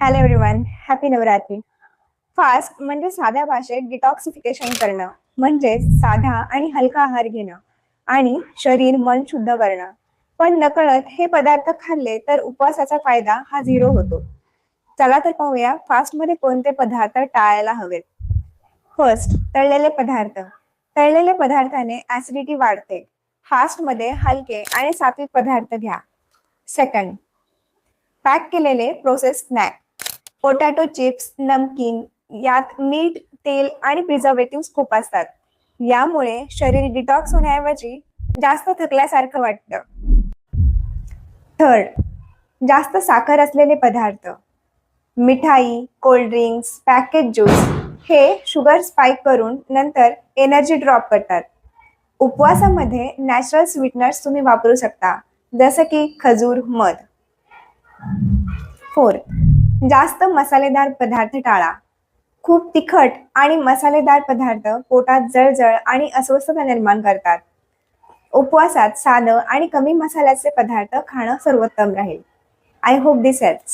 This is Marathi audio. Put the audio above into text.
Hello everyone, happy Navratri. Fast म्हणजे साध्या भाषेत डिटॉक्सिफिकेशन करणं, म्हणजे साधा आणि हलका आहार घेणं आणि शरीर मन शुद्ध करणं. पण नकळत हे पदार्थ खाल्ले तर उपवासाचा फायदा हा झिरो होतो. चला तर पाहूया फास्ट मध्ये कोणते पदार्थ टाळायला हवेत. फर्स्ट, तळलेले पदार्थ. तळलेले पदार्थाने ऍसिडिटी वाढते. फास्ट मध्ये हलके आणि सात्विक पदार्थ घ्या. सेकंड, पॅक केलेले प्रोसेस स्नॅक. पोटॅटो चिप्स, नमकीन यात मीठ, तेल आणि प्रिझर्वेटिव्ह खूप असतात. यामुळे शरीर डिटॉक्स होण्याऐवजी जास्त थकल्यासारखं वाटतं. थर्ड, जास्त साखर असलेले पदार्थ. मिठाई, कोल्ड ड्रिंक्स, पॅकेट ज्यूस हे शुगर स्पाइक करून नंतर एनर्जी ड्रॉप करतात. उपवासामध्ये नॅचरल स्वीटनर्स तुम्ही वापरू शकता, जसं की खजूर, मध. फोर्थ, जास्त मसालेदार पदार्थ टाळा. खूप तिखट आणि मसालेदार पदार्थ पोटात जळजळ आणि अस्वस्थता निर्माण करतात. उपवासात साधं आणि कमी मसाल्याचे पदार्थ खाणं सर्वोत्तम राहील. I hope this helps.